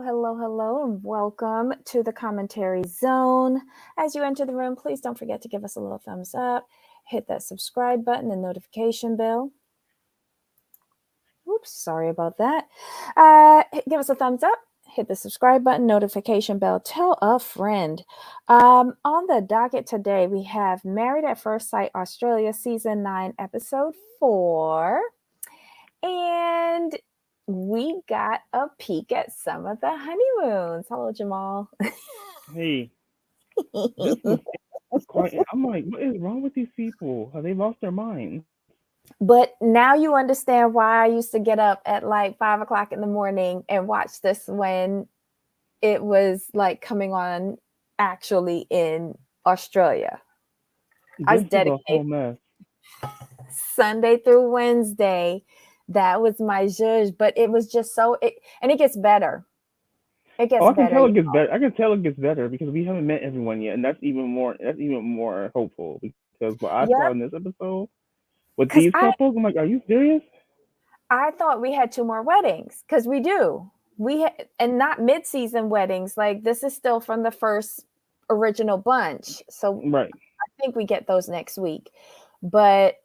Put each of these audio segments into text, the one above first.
hello, and welcome to the commentary zone. As you enter the room, please don't forget to give us a little thumbs up, hit that subscribe button and notification bell. Oops, sorry about that. Give us a thumbs up, hit the subscribe button, notification bell, tell a friend. On the docket today, we have Married at First Sight Australia Season 9, Episode 4. And we got a peek at some of the honeymoons. Hello, Jamal. Hey, this was quite. I'm like, what is wrong with these people? Have they lost their minds? But now you understand why I used to get up at like 5 o'clock in the morning and watch this when it was like coming on actually in Australia. I was This is a whole dedicated mess. Sunday through Wednesday. That was my zhuzh, but it was just and it gets better. It Oh, gets I can better. tell it gets better. I can tell it gets better because we haven't met everyone yet, and that's even more. That's even more hopeful because what I saw in Yep. this episode with these Because couples, I'm like, are you serious? I thought we had two more weddings because we do. And not mid-season weddings. Like this is still from the first original bunch. So Right. I think we get those next week. But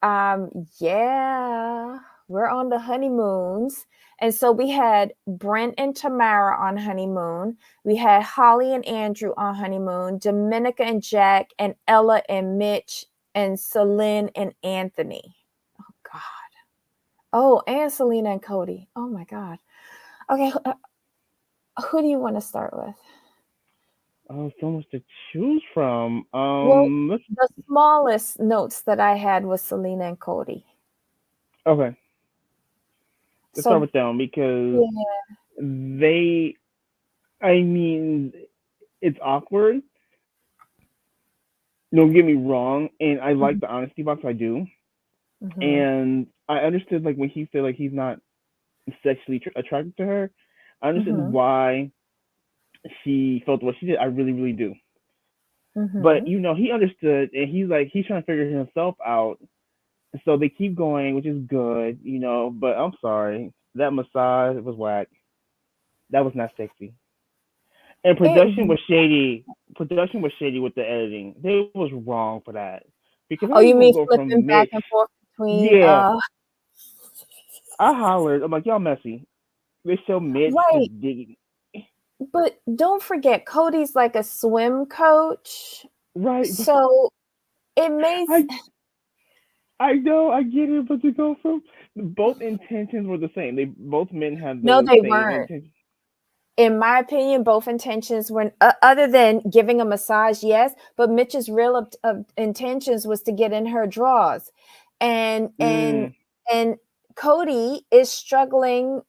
yeah, we're on the honeymoons. And so we had Brent and Tamara on honeymoon. We had Holly and Andrew on honeymoon, Dominica and Jack, and Ella and Mitch, and Celine and Anthony. Oh God. Oh, and Selena and Cody. Oh my God. Okay, who do you want to start with? Oh, so much to choose from. Well, Let's. the smallest notes that I had was Selena and Cody. Okay, let's start So with them because yeah. they. I mean, it's awkward. Don't get me wrong, and I like the honesty box. I do. Mm-hmm. And I understood like when he said like he's not sexually attracted to her. I understood Mm-hmm. why she felt what she did. I really, really do. Mm-hmm. But he understood, and he's trying to figure himself out. So they keep going, which is good. But I'm sorry, that massage was whack. That was not sexy. And It production was shady. Production was shady with the editing. They was wrong for that. Because how Oh, you you gonna mean go from flipping back Mitch? and forth between Yeah, I hollered. I'm like, y'all messy. They show Mitch just right, digging. but don't forget Cody's like a swim coach. Right, but So it makes I I know, I get it, but to go from both intentions were the same. They both men had no, the they same weren't. intention. In my opinion, both intentions were other than giving a massage, yes, but Mitch's real intentions was to get in her drawers, and Mm, and Cody is struggling,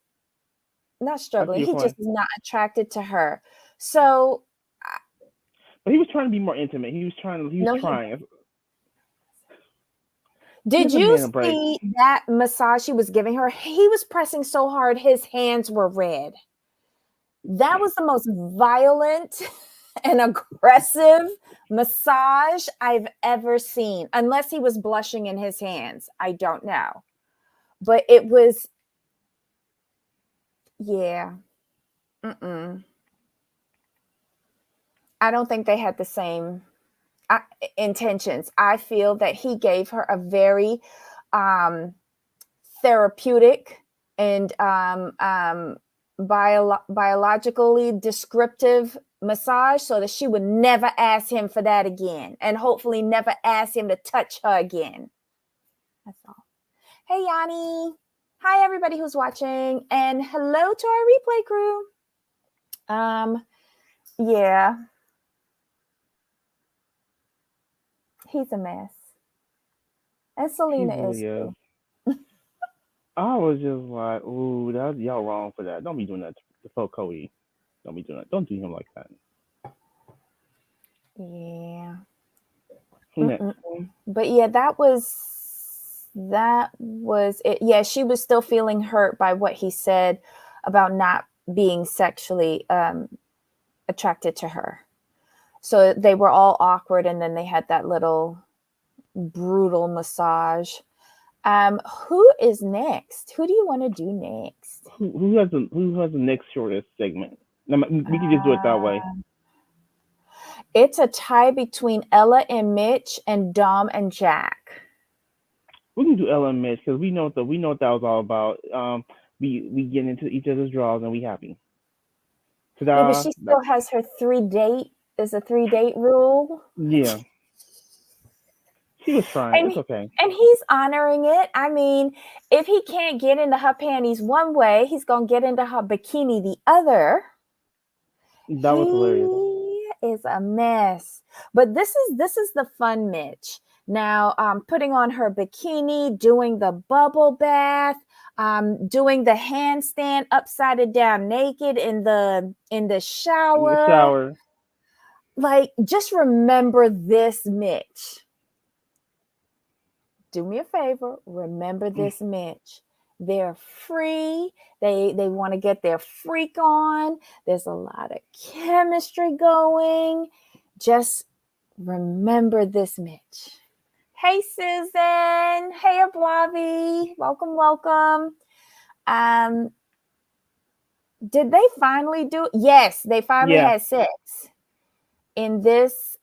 not I see struggling. your He point. just is not attracted to her. So But he was trying to be more intimate. He was no, trying. did Give the you man a break. see that massage he was giving her? He was pressing so hard, his hands were red. That was the most violent and aggressive massage I've ever seen, unless he was blushing in his hands. I don't know. But it was, yeah. Mm-mm. I don't think they had the same intentions. I feel that he gave her a very um, therapeutic and biologically descriptive massage so that she would never ask him for that again and hopefully never ask him to touch her again. That's all. Hey, Yanni. Hi, everybody who's watching. And hello to our replay crew. Yeah, he's a mess. And He Selena is really is. too. I was just like, ooh, y'all wrong for that. Don't be doing that to Phil Cody. Don't be doing that. Don't do him like that. Yeah. Who next? Mm-mm-mm. But yeah, that was it. Yeah, she was still feeling hurt by what he said about not being sexually attracted to her. So they were all awkward, and then they had that little brutal massage. Who is next? Who do you want to do next? Who has the next shortest segment? We can just do it that way. It's a tie between Ella and Mitch and Dom and Jack. We can do Ella and Mitch because we know what that was all about. We get into each other's draws and we happy. Yeah, but Ta-da! she still has her 3 date. Is a 3 date rule. Yeah, she was trying. And It's okay. and he's honoring it. I mean, if he can't get into her panties one way, he's gonna get into her bikini the other. That was hilarious. He is a mess. But this is the fun Mitch. Now, putting on her bikini, doing the bubble bath, doing the handstand upside down naked in the In the shower. shower. Like, just remember this Mitch. Do me a favor, remember this Mitch. They're free. They want to get their freak on. There's a lot of chemistry going. Just remember this Mitch. Hey Susan. Hey Ablavi. Welcome, welcome. Um, did they finally do it? Yes, they finally Yeah. had sex. In this,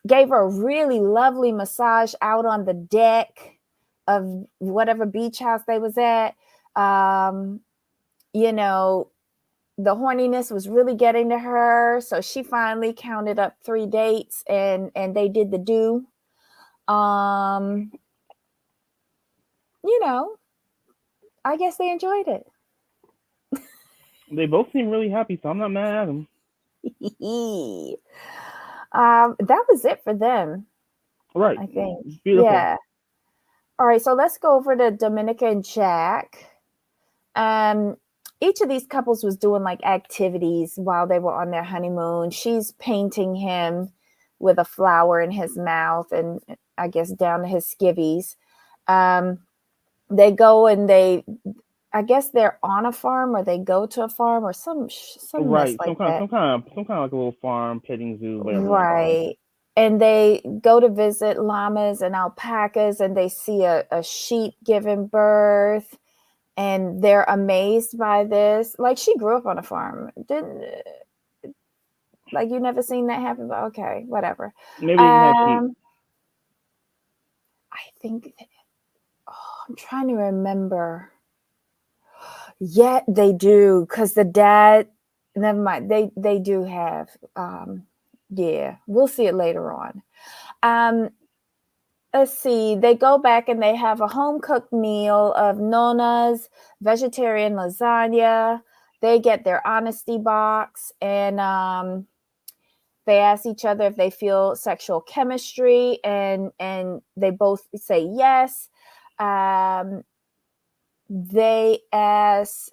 gave her a really lovely massage out on the deck of whatever beach house they was at. You know, the horniness was really getting to her, so she finally counted up 3 dates, and they did the do. You know, I guess they enjoyed it. They both seem really happy, so I'm not mad at them. That was it for them, Right. I think. Beautiful. Yeah. All right, so let's go over to Dominica and Jack. Each of these couples was doing like activities while they were on their honeymoon. She's painting him with a flower in his mouth and I guess down to his skivvies. They go and I guess they're on a farm or they go to a farm or some mess Right. like that. Some kind of like a little farm, petting zoo, whatever you want to call it. Right. And they go to visit llamas and alpacas and they see a sheep giving birth and they're amazed by this. Like, she grew up on a farm. Didn't, like, you never seen that happen, but okay, whatever. Maybe they didn't have sheep. I think, I'm trying to remember. Yeah, they do, because the dad, never mind, they do have, yeah, we'll see it later on. Let's see, they go back and they have a home-cooked meal of Nona's vegetarian lasagna. They get their honesty box and they ask each other if they feel sexual chemistry and they both say yes. They ask,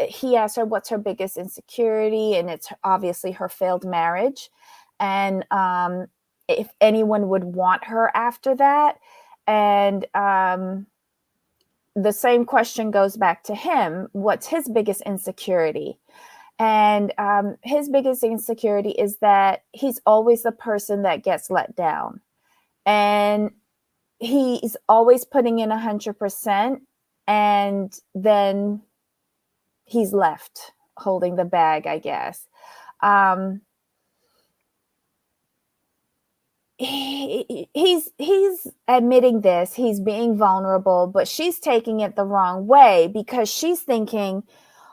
he asks her what's her biggest insecurity, and it's obviously her failed marriage. And if anyone would want her after that. And the same question goes back to him. What's his biggest insecurity? And his biggest insecurity is that he's always the person that gets let down. And he's always putting in 100%. And then he's left holding the bag, I guess. He's admitting this, he's being vulnerable, but she's taking it the wrong way because she's thinking,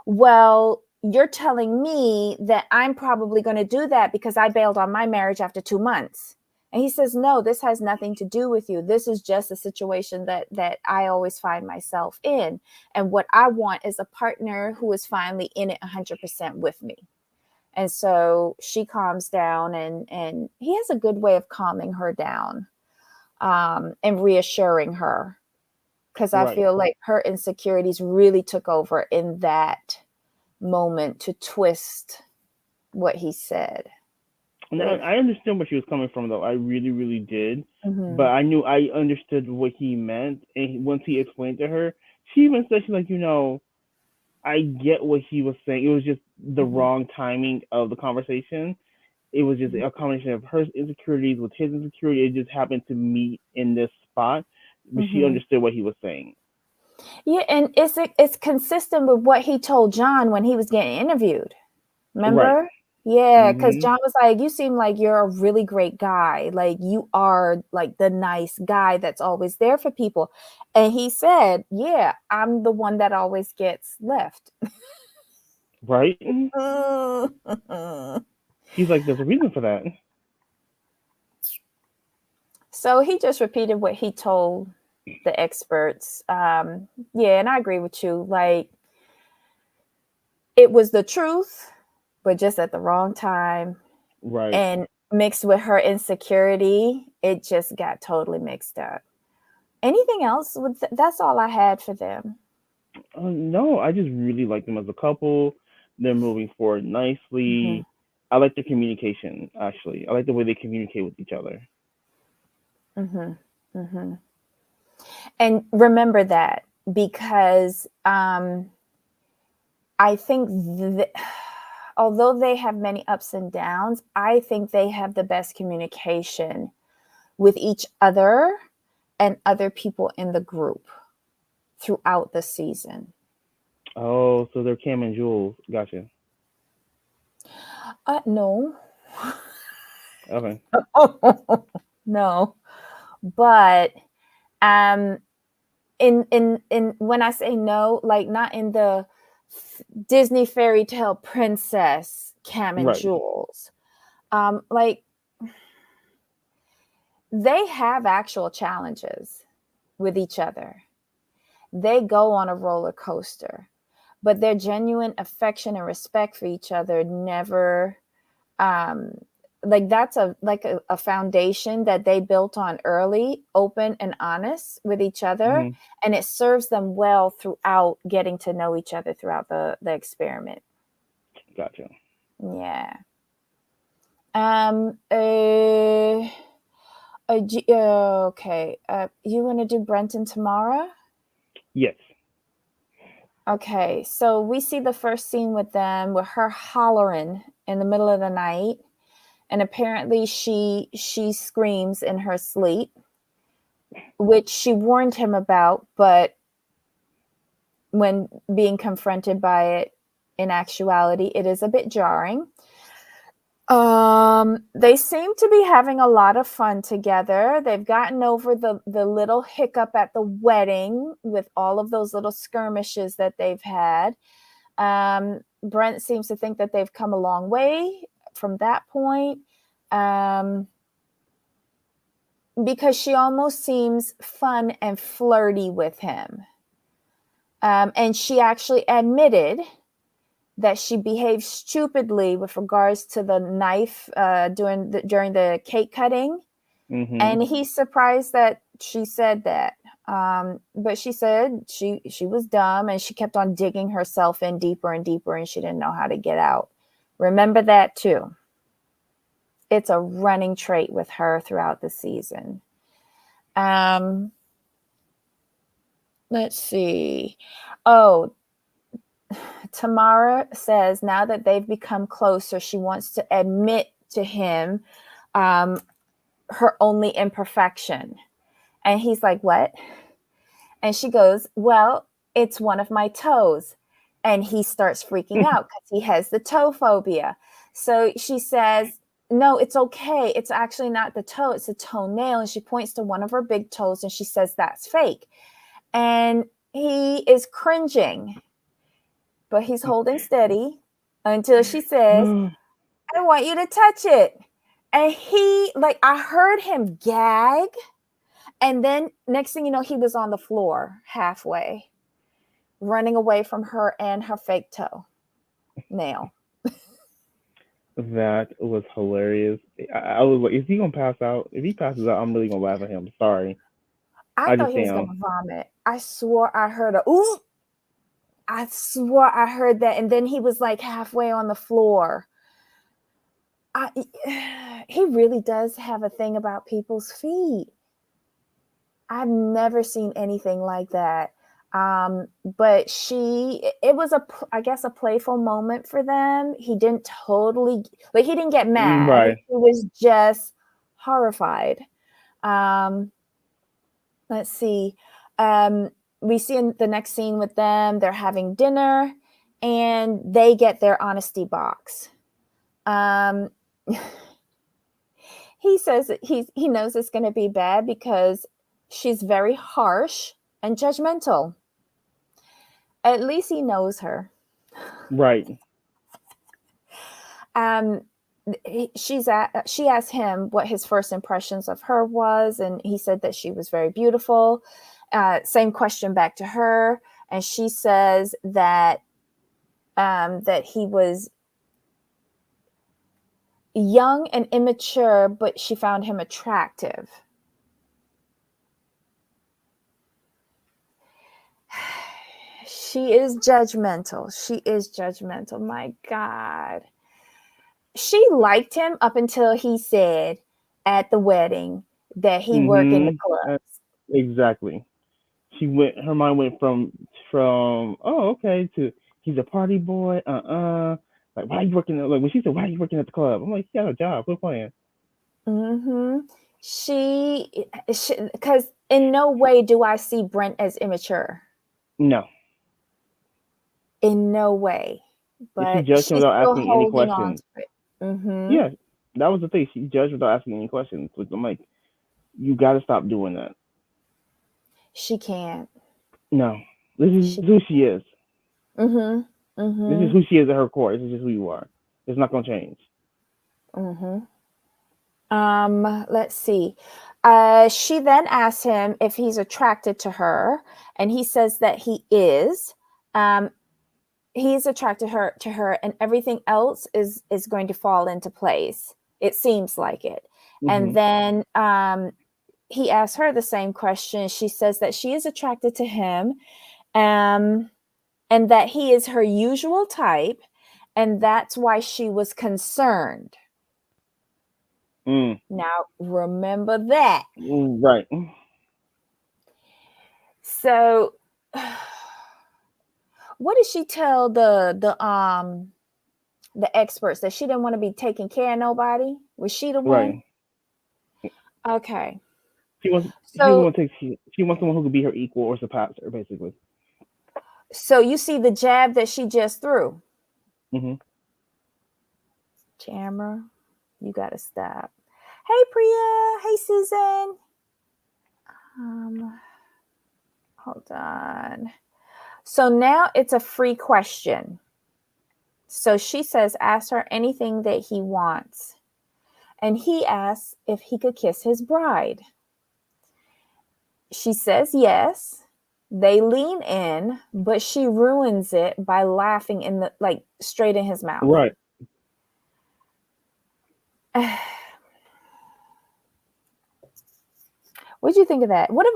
well, you're telling me that I'm probably going to do that because I bailed on my marriage after 2 months. And he says, no, this has nothing to do with you. This is just a situation that I always find myself in. And what I want is a partner who is finally in it 100% with me. And so she calms down and he has a good way of calming her down and reassuring her. Because I feel like her insecurities really took over in that moment to twist what he said. Now, I understand where she was coming from, though. I really, really did. Mm-hmm. But I understood what he meant. And once he explained to her, she even said, she's like, I get what he was saying. It was just the wrong timing of the conversation. It was just a combination of her insecurities with his insecurity. It just happened to meet in this spot. But she understood what he was saying. Yeah, and it's consistent with what he told John when he was getting interviewed. Right. Remember? Yeah, because Mhm. John was like, "You seem like you're a really great guy. Like you are like the nice guy that's always there for people." And he said, "Yeah, I'm the one that always gets left." Right. Mm. He's like, there's a reason for that. So he just repeated what he told the experts. Yeah, and I agree with you. Like it was the truth, but just at the wrong time. Right. And mixed with her insecurity, it just got totally mixed up. Anything else? That's all I had for them. No, I just really like them as a couple. They're moving forward Hmm. nicely. I like their communication, actually. I like the way they communicate with each other. Hmm. Hmm. And remember that because I think although they have many ups and downs, I think they have the best communication with each other and other people in the group throughout the season. Oh, so they're Cam and Jules. Gotcha. No. Okay. No. But um in when I say no, like not in the Disney fairy tale princess Cam and Right. Jules. Like they have actual challenges with each other. They go on a roller coaster, but their genuine affection and respect for each other never um like that's a foundation that they built on early, open and honest with each other, Hmm. and it serves them well throughout getting to know each other throughout the experiment. Gotcha. Yeah. um uh, okay, you want to do Brent and Tamara? Yes. Okay, so we see the first scene with them with her hollering in the middle of the night, and apparently she screams in her sleep, which she warned him about, but when being confronted by it, in actuality, it is a bit jarring. They seem to be having a lot of fun together. They've gotten over the little hiccup at the wedding with all of those little skirmishes that they've had. Brent seems to think that they've come a long way from that point. Um, because she almost seems fun and flirty with him. And she actually admitted that she behaved stupidly with regards to the knife during the cake cutting. Hmm. And he's surprised that she said that. But she said she was dumb and she kept on digging herself in deeper and deeper and she didn't know how to get out. Remember that too. It's a running trait with her throughout the season. Um, let's see. Oh, Tamara says now that they've become closer, she wants to admit to him um, her only imperfection. And he's like, "What?" And she goes, "Well, it's one of my toes." And he starts freaking out because he has the toe phobia. So she says, "No, it's okay. It's actually not the toe, it's a toenail." And she points to one of her big toes and she says, "That's fake." And he is cringing, but he's holding steady until she says, "I want you to touch it." And he, like, I heard him gag. And then next thing you know, he was on the floor halfway, running away from her and her fake toe nail. That was hilarious. I was like, is he gonna pass out? If he passes out, I'm really gonna laugh at him. Sorry. I I thought just he was going to am. vomit. I swore I heard a, ooh, I swore I heard that. And then he was like halfway on the floor. He really does have a thing about people's feet. I've never seen anything like that. But it was I guess, a playful moment for them. He didn't totally, like, he didn't get mad. Right. He was just horrified. Um, let's see. Um, we see in the next scene with them, they're having dinner and they get their honesty box. He says that he knows it's going to be bad because she's very harsh and judgmental. At least he knows her. Right. She asked him what his first impressions of her was, and he said that she was very beautiful. Same question back to her, and she says that that he was young and immature, but she found him attractive. She is judgmental. She is judgmental. My God. She liked him up until he said at the wedding that he worked in the clubs. Exactly. Her mind went from oh, okay, to he's a party boy. Like, why are you working? Like, when she said, why are you working at the club? I'm like, you got a job. Quit playing. She, because in no way do I see Brent as immature. No. In no way. But she judged him she's without still asking any holding on questions. to it. Yeah, that was the thing. She judged without asking any questions. Which I'm like, you got to stop doing that. She can't. No, this is who she is. This is who she is at her core. This is just who you are. It's not gonna change. Let's see. She then asks him if he's attracted to her, and he says that he is. He's attracted to her, and everything else is going to fall into place. It seems like it. And then he asks her the same question. She says that she is attracted to him, and that he is her usual type, and that's why she was concerned. Now, remember that. Right. So, what did she tell the experts, that she didn't want to be taking care of nobody? Was she the one? Right. Okay. She wants someone who could be her equal or surpass her, basically. So you see the jab that she just threw. Jammer, you gotta stop. Hey Priya. Hey Susan. Hold on. So now it's a free question. So she says, ask her anything that he wants. And he asks if he could kiss his bride. She says yes. They lean in, but she ruins it by laughing straight in his mouth. Right. What'd you think of that? What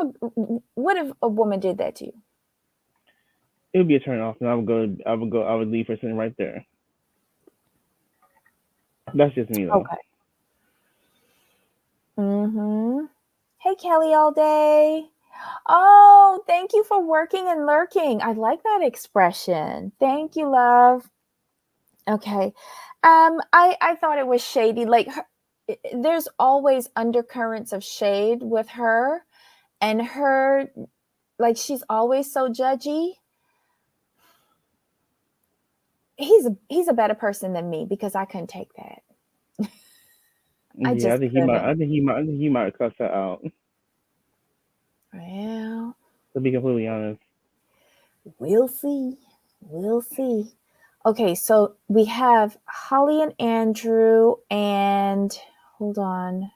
if a woman did that to you? It would be a turn off, and I would leave her sitting right there. That's just me, though. Okay. Hey, Kelly, all day. Oh, thank you for working and lurking. I like that expression. Thank you, love. Okay. I thought it was shady. Like, there's always undercurrents of shade with her, and her, like, she's always so judgy. He's a better person than me because I couldn't take that. I think he might have cussed her out. Well, to be completely honest, we'll see. Okay, so we have Holly and Andrew, and hold on.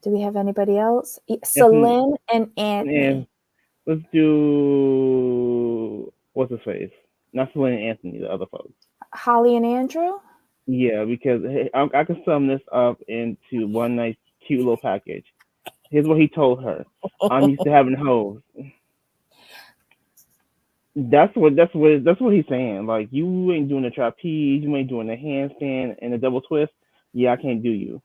Do we have anybody else? Celine and Anthony. And let's do what's his face? Not Celine and Anthony, the other folks. Holly and Andrew? Yeah, because I can sum this up into one nice, cute little package. Here's what he told her: "I'm used to having hoes." That's what he's saying. Like, you ain't doing a trapeze, you ain't doing a handstand and a double twist. Yeah, I can't do you.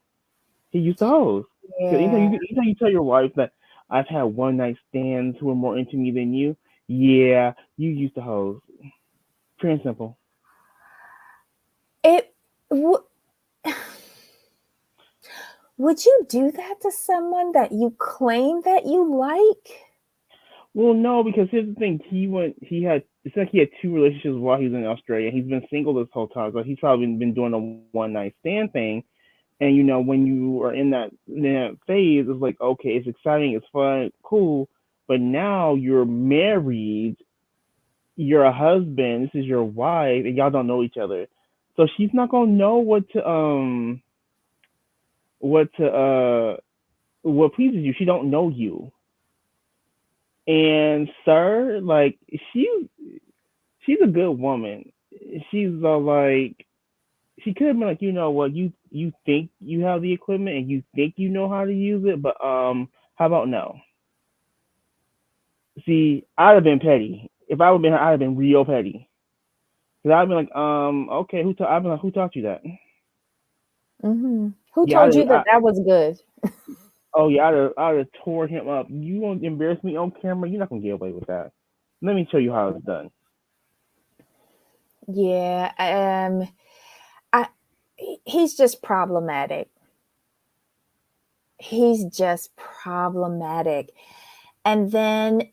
He used to hoes. Yeah. Anytime you tell your wife that I've had one night stands who are more into me than you, yeah, you used to hoes. Pure and simple. Would you do that to someone that you claim that you like? Well, no, because here's the thing. He it's like he had two relationships while he was in Australia. He's been single this whole time, so he's probably been doing a one night stand thing. And when you are in that phase, it's like okay, it's exciting, it's fun, cool. But now you're married, you're a husband, this is your wife, and y'all don't know each other. So she's not gonna know what to what pleases you. She don't know you. And sir, like she's a good woman. She's like she could have been like, you know what, you think you have the equipment and you think you know how to use it, but how about no? See, I'd have been petty. If I would have been her, I'd have been real petty. Cause I'd be like, okay, I'd be like, who taught you that? Who Yeah, told you that that was good? oh yeah, I'd have tore him up. You won't embarrass me on camera. You're not gonna get away with that. Let me show you how it's done. Yeah, I he's just problematic. He's just problematic. And then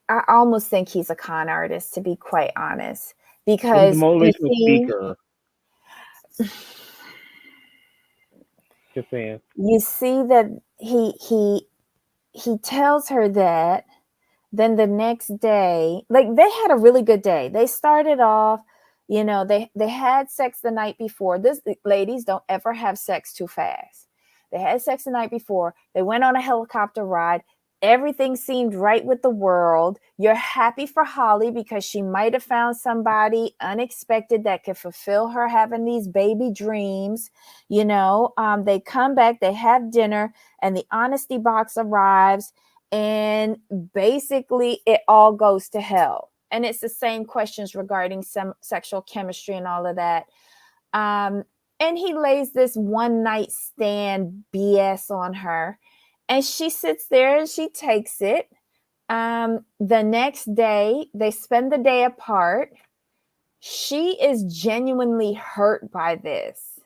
I almost think he's a con artist, to be quite honest, Well, he's a because motivational speaker. Just saying. you see that he tells her that. Then the next day, like they had a really good day. They started off, they had sex the night before. This ladies don't ever have sex too fast. They had sex the night before. They went on a helicopter ride. Everything seemed right with the world. You're happy for Holly because she might have found somebody unexpected that could fulfill her having these baby dreams. They come back, they have dinner, and the honesty box arrives, and basically it all goes to hell. And it's the same questions regarding some sexual chemistry and all of that. And he lays this one night stand BS on her, and she sits there and she takes it. The next day, they spend the day apart. She is genuinely hurt by this.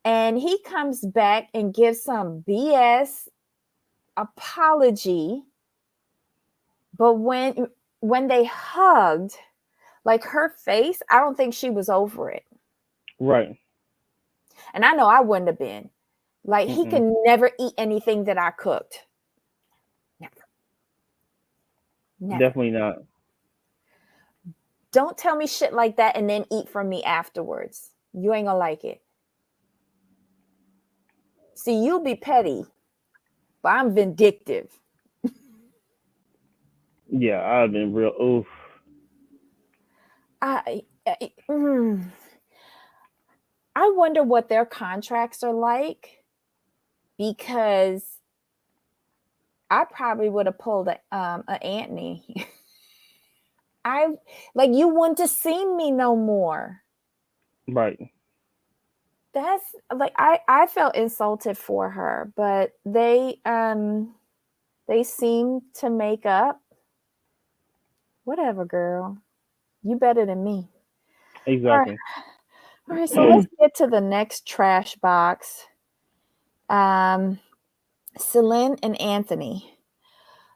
And he comes back and gives some BS apology. But when they hugged, like her face, I don't think she was over it. Right. And I know I wouldn't have been. Like, he Mm-mm. can never eat anything that I cooked. Never. Never. Definitely not. Don't tell me shit like that and then eat from me afterwards. You ain't gonna like it. See, you'll be petty, but I'm vindictive. Yeah, I've been real. Oof. I, I, mm, I wonder what their contracts are like, because I probably would have pulled a Anthony. I like, you wouldn't have seen me no more. Right. That's like, I felt insulted for her, but they seem to make up. Whatever, girl. You better than me. All right. Exactly. All right, so let's get to the next trash box. Celine and Anthony.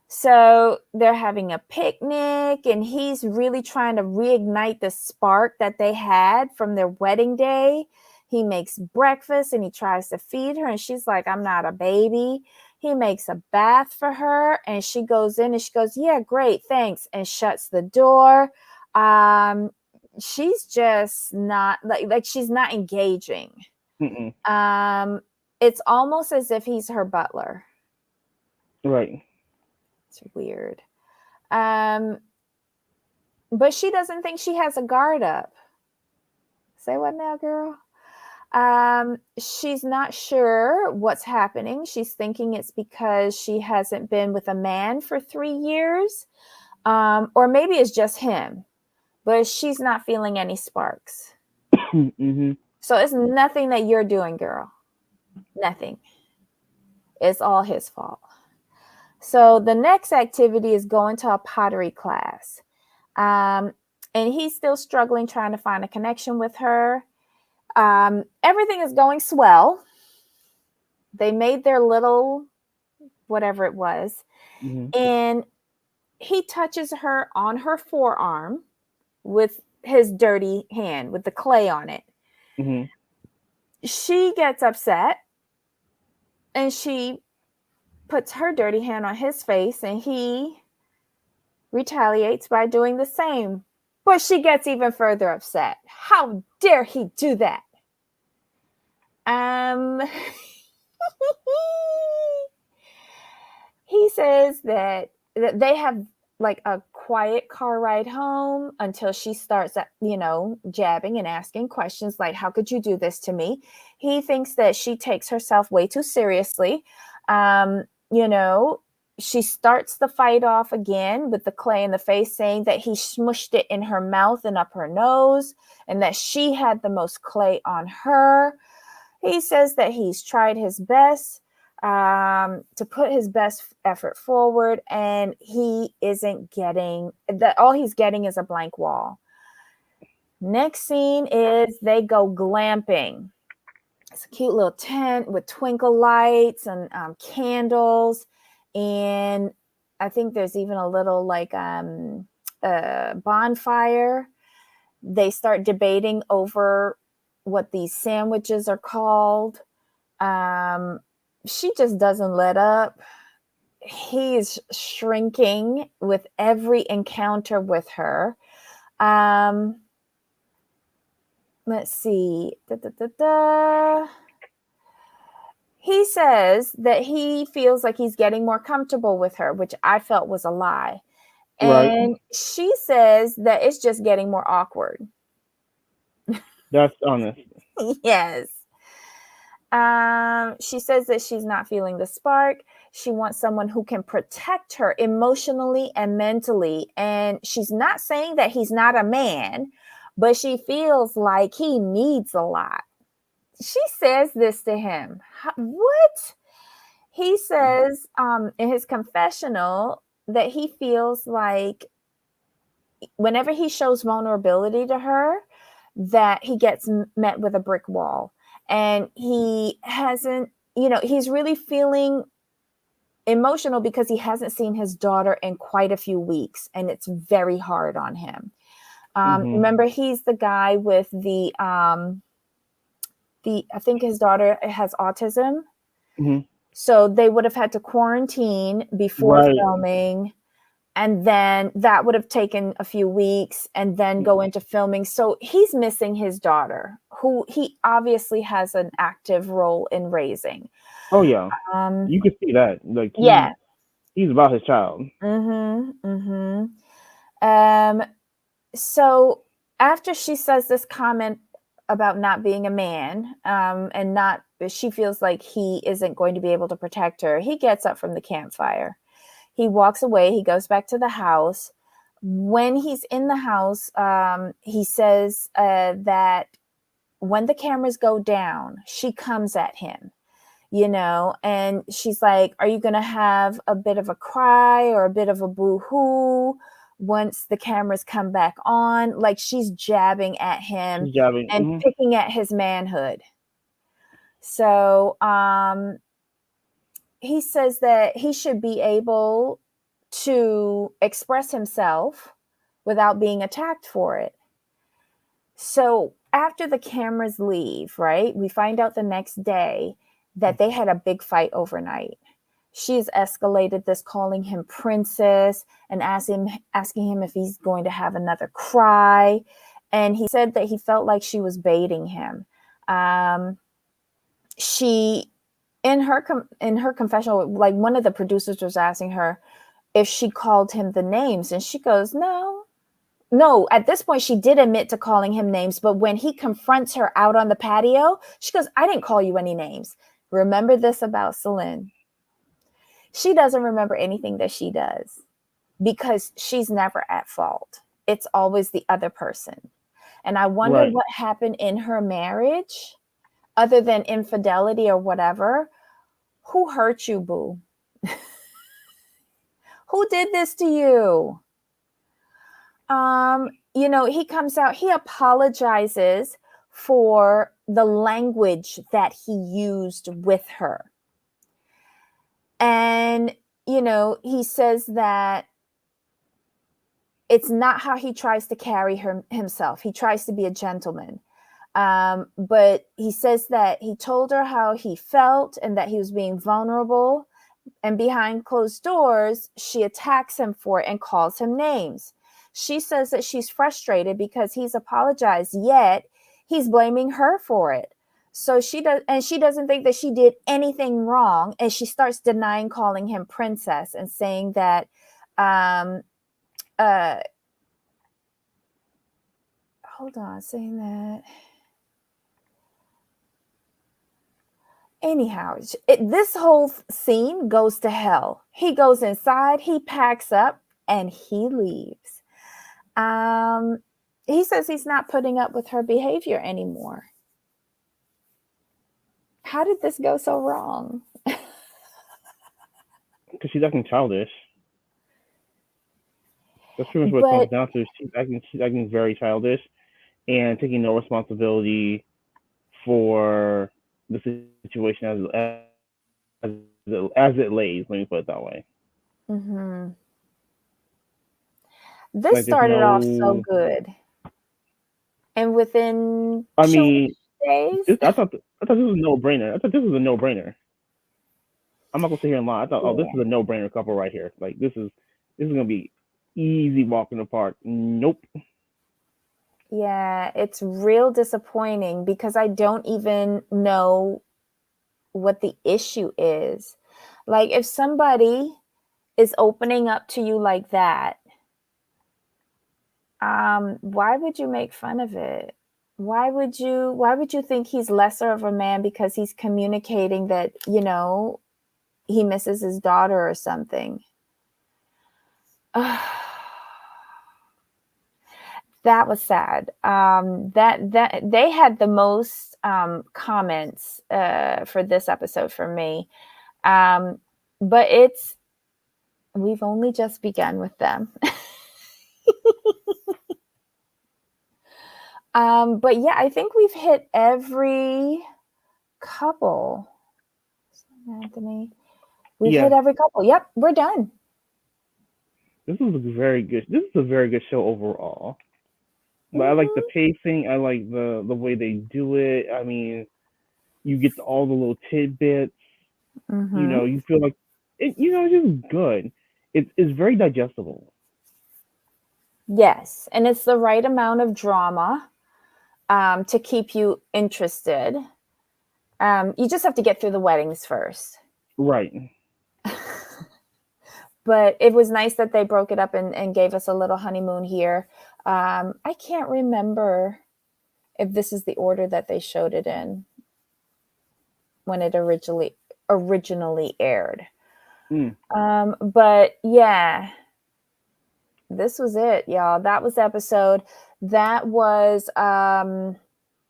So they're having a picnic, and he's really trying to reignite the spark that they had from their wedding day. He makes breakfast and he tries to feed her, and she's like, I'm not a baby. He makes a bath for her, and she goes in and she goes, yeah, great, thanks, and shuts the door. She's just not like she's not engaging. Mm-mm. It's almost as if he's her butler. Right. It's weird. But she doesn't think she has a guard up. Say what now, girl? She's not sure what's happening. She's thinking it's because she hasn't been with a man for 3 years. Or maybe it's just him. But she's not feeling any sparks. Mm-hmm. So it's nothing that you're doing, girl. Nothing. It's all his fault. So the next activity is going to a pottery class. And he's still struggling, trying to find a connection with her. Everything is going swell. They made their little whatever it was. Mm-hmm. And he touches her on her forearm with his dirty hand with the clay on it. Mm-hmm. She gets upset and she puts her dirty hand on his face, and he retaliates by doing the same. But she gets even further upset. How dare he do that? Um he says that they have like a quiet car ride home until she starts, jabbing and asking questions like, how could you do this to me? He thinks that she takes herself way too seriously. Um, you know, she starts the fight off again with the clay in the face, saying that he smushed it in her mouth and up her nose, and that she had the most clay on her. He says that he's tried his best to put his best effort forward, and he isn't getting that. All he's getting is a blank wall. Next scene is they go glamping. It's a cute little tent with twinkle lights and candles, and I think there's even a little like bonfire. They start debating over what these sandwiches are called. She just doesn't let up. He's shrinking with every encounter with her. Let's see. He says that he feels like he's getting more comfortable with her, which I felt was a lie. Right. And she says that it's just getting more awkward. That's honest. Yes. She says that she's not feeling the spark. She wants someone who can protect her emotionally and mentally. And she's not saying that he's not a man, but she feels like he needs a lot. She says this to him. What? He says in his confessional that he feels like whenever he shows vulnerability to her, that he gets met with a brick wall. And he hasn't, he's really feeling emotional because he hasn't seen his daughter in quite a few weeks, and it's very hard on him. Remember, he's the guy with I think his daughter has autism. Mm-hmm. So they would have had to quarantine before filming, and then that would have taken a few weeks and then go into filming. So he's missing his daughter, who he obviously has an active role in raising. Oh yeah, you can see that. Like Yeah. he's about his child. So after she says this comment about not being a man, and not, she feels like he isn't going to be able to protect her, he gets up from the campfire. He walks away. He goes back to the house. When he's in the house, he says that when the cameras go down, she comes at him, and she's like, are you going to have a bit of a cry or a bit of a boo-hoo once the cameras come back on? Like, she's jabbing at him and picking at his manhood. So, he says that he should be able to express himself without being attacked for it. So after the cameras leave, right, we find out the next day that they had a big fight overnight. She's escalated this, calling him princess and asking him if he's going to have another cry. And he said that he felt like she was baiting him. She in her confessional, like, one of the producers was asking her if she called him the names, and she goes, no. At this point, she did admit to calling him names, but when he confronts her out on the patio, she goes, I didn't call you any names. Remember this about Celine. She doesn't remember anything that she does because she's never at fault. It's always the other person. And I wonder what happened in her marriage, other than infidelity or whatever. Who hurt you, boo? Who did this to you? He comes out, he apologizes for the language that he used with her. And, he says that it's not how he tries to carry himself. He tries to be a gentleman. But he says that he told her how he felt and that he was being vulnerable. And behind closed doors, she attacks him for it and calls him names. She says that she's frustrated because he's apologized, yet he's blaming her for it. So she doesn't think that she did anything wrong. And she starts denying calling him princess and saying that, hold on, saying that. Anyhow, this whole scene goes to hell. He goes inside, he packs up, and he leaves. He says he's not putting up with her behavior anymore. How did this go so wrong? Because she's acting childish. That's pretty much what it comes down to. She's acting very childish and taking no responsibility for the situation as it lays. Let me put it that way. Mm-hmm. This started off so good, and within days, I thought this was a no-brainer. I thought this was a no-brainer. I'm not gonna sit here and lie. I thought, this is a no-brainer couple right here. Like this is gonna be easy walk in the park. Nope. Yeah, it's real disappointing because I don't even know what the issue is. Like if somebody is opening up to you like that, why would you make fun of it? Why would you think he's lesser of a man because he's communicating that, he misses his daughter or something? That was sad. That they had the most comments for this episode for me. But we've only just begun with them. But yeah, I think we've hit every couple. Anthony, we've hit every couple. Yep, we're done. This is a very good show overall. But I like the pacing. I like the way they do it. I mean, you get all the little tidbits. Mm-hmm. You feel like it's just good. It's very digestible. Yes, and it's the right amount of drama to keep you interested. You just have to get through the weddings first. Right. But it was nice that they broke it up and gave us a little honeymoon here. I can't remember if this is the order that they showed it in when it originally aired. But yeah, this was it, y'all. That was the episode. That was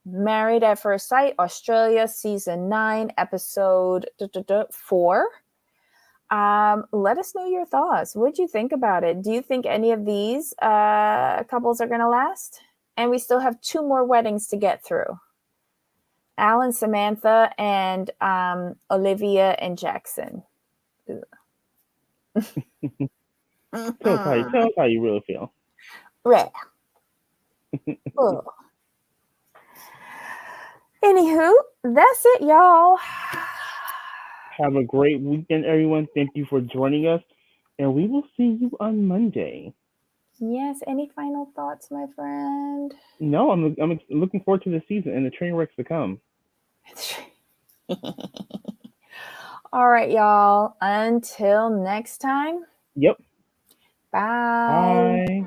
Married at First Sight, Australia, season 9, episode 4. Let us know your thoughts. What did you think about it? Do you think any of these couples are going to last? And we still have 2 more weddings to get through. Alan, Samantha, and Olivia and Jackson. Tell us how you really feel. Right. Anywho, that's it, y'all. Have a great weekend, everyone. Thank you for joining us, and we will see you on Monday. Yes. Any final thoughts, my friend? No, I'm looking forward to the season and the train wrecks to come. All right, y'all. Until next time. Yep. Bye. Bye.